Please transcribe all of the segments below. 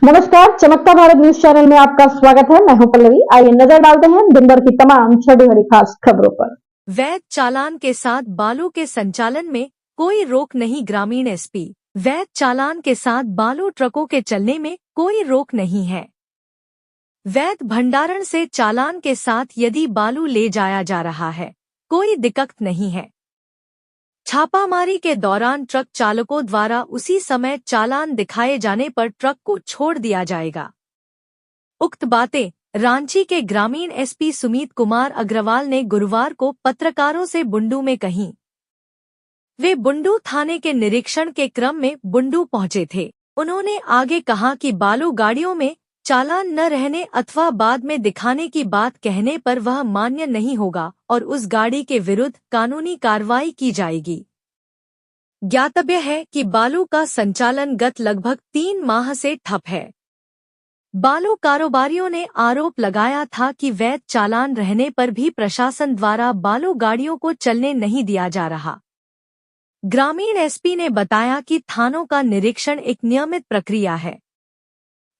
नमस्कार, चमकता Bharat news channel में आपका स्वागत है। मैं हूं पल्लवी। आइए नजर डालते हैं दिन भर की तमाम छोटी बड़ी खास खबरों पर। वैध चालान के साथ बालू के संचालन में कोई रोक नहीं, ग्रामीण एसपी। वैध चालान के साथ बालू ट्रकों के चलने में कोई रोक नहीं है। वैध भंडारण से चालान के साथ यदि बालू ले जाया जा रहा है, कोई दिक्कत नहीं है। छापामारी के दौरान ट्रक चालकों द्वारा उसी समय चालान दिखाए जाने पर ट्रक को छोड़ दिया जाएगा। उक्त बातें रांची के ग्रामीण एसपी सुमित कुमार अग्रवाल ने गुरुवार को पत्रकारों से बुंडू में कही। वे बुंडू थाने के निरीक्षण के क्रम में बुंडू पहुंचे थे। उन्होंने आगे कहा कि बालू गाड़ियों में चालान न रहने अथवा बाद में दिखाने की बात कहने पर वह मान्य नहीं होगा और उस गाड़ी के विरुद्ध कानूनी कार्रवाई की जाएगी। ज्ञातव्य है कि बालू का संचालन गत लगभग 3 माह से ठप है। बालू कारोबारियों ने आरोप लगाया था कि वैध चालान रहने पर भी प्रशासन द्वारा बालू गाड़ियों को चलने नहीं दिया जा रहा। ग्रामीण एसपी ने बताया कि थानों का निरीक्षण एक नियमित प्रक्रिया है।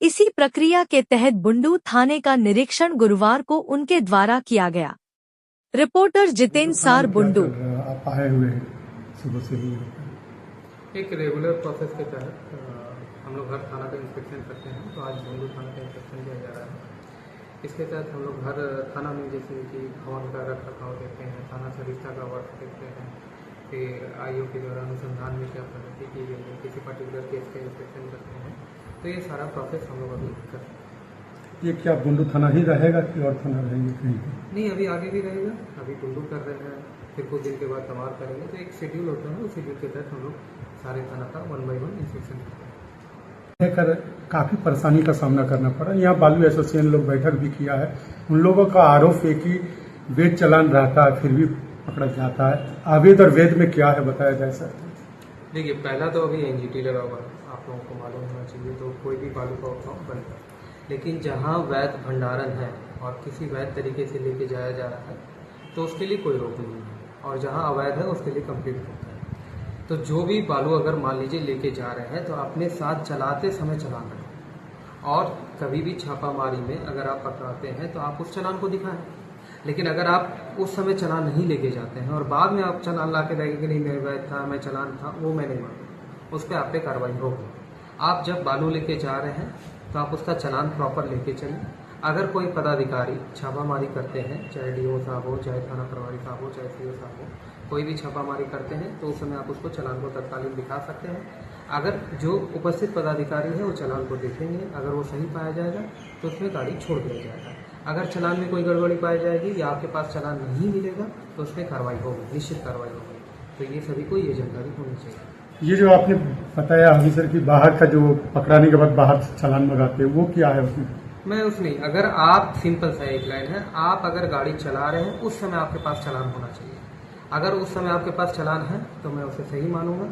इसी प्रक्रिया के तहत बुंडू थाने का निरीक्षण गुरुवार को उनके द्वारा किया गया। रिपोर्टर जितेंद्र सार, बुंडू। आप आए हुए सुबह से ही एक रेगुलर प्रोसेस के तहत हम लोग हर थाना का इंस्पेक्शन करते हैं, तो आज बुंडू थाना का इंस्पेक्शन किया जा रहा है। इसके तहत हम लोग हर थाना में जैसे कि भवन का रख रखाव देखते हैं, थाना सरिस्ता का वर्क देखते हैं, फिर आईओ के द्वारा अनुसंधान में क्या प्रगति की गई है, किसी पर्टिकुलर केस का इंस्पेक्शन करते हैं। तो ये सारा प्रोसेस हम लोग अभी करते हैं। ये क्या बुंडू थाना ही रहेगा कि और थाना रहेंगे कहीं? नहीं, अभी आगे भी रहेगा। अभी बुंडू कर रहे हैं, फिर कुछ दिन के बाद तमार करेंगे। तो एक शेड्यूल होता है, उस शेड्यूल के तहत हम लोग सारे थाना का 1 बाय 1 इंस्पेक्शन करते हैं। लेकर काफ़ी परेशानी का सामना करना पड़ा। यहाँ बालू एसोसिएशन लोग बैठक भी किया है। उन लोगों का आरोप है कि वैध चालान रहता है फिर भी पकड़ा जाता है। अवैध और वैध में क्या है बताया जाए सर? देखिए, पहला तो अभी एनजीटी लगा हुआ है, आप लोगों को मालूम होना चाहिए। तो कोई भी बालू का उठाव बंद है, लेकिन जहाँ वैध भंडारण है और किसी वैध तरीके से लेके जाया जा रहा है तो उसके लिए कोई रोक नहीं है, और जहाँ अवैध है उसके लिए कंप्लीट होता है। तो जो भी बालू अगर मान लीजिए लेके जा रहे हैं तो अपने साथ चलाते समय चालान रखें, और कभी भी छापामारी में अगर आप पकड़ाते हैं तो आप उस चालान को दिखाएं। लेकिन अगर आप उस समय चालान नहीं लेके जाते हैं और बाद में आप चालान ला के देखें कि नहीं मैं वैध था, मैं चालान था, वो मैं नहीं मानूंगा, उस पर आप पे कार्रवाई होगी। आप जब बालू लेके जा रहे हैं तो आप उसका चालान प्रॉपर लेके चलें। अगर कोई पदाधिकारी छापामारी करते हैं, चाहे डीओ साहब हो, चाहे थाना प्रभारी साहब हो, चाहे सीओ साहब हो, कोई भी छापामारी करते हैं तो उस समय आप उसको चालान को तत्कालीन दिखा सकते हैं। अगर जो उपस्थित पदाधिकारी है वो चालान को देखेंगे, अगर वो सही पाया जाएगा तो उसमें गाड़ी छोड़ दिया जाएगा। अगर चालान में कोई गड़बड़ी पाई जाएगी या आपके पास चालान नहीं मिलेगा तो उसमें कार्रवाई होगी, निश्चित कार्रवाई होगी। तो ये सभी को ये जानकारी होनी चाहिए। ये जो आपने बताया अभी सर कि बाहर का जो पकड़ाने के बाद बाहर से चालान मंगाते हैं, वो क्या है उसमें? मैं उसमें अगर आप सिंपल सा एक लाइन है, आप अगर गाड़ी चला रहे हैं उस समय आपके पास चालान होना चाहिए। अगर उस समय आपके पास चालान है तो मैं उसे सही मानूंगा।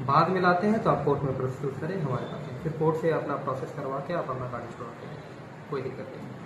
बाद में लाते हैं तो आप कोर्ट में प्रस्तुत करें, हमारे पास फिर कोर्ट से अपना प्रोसेस करवा के आप अपना गाड़ी छुड़ाते हैं, कोई दिक्कत नहीं।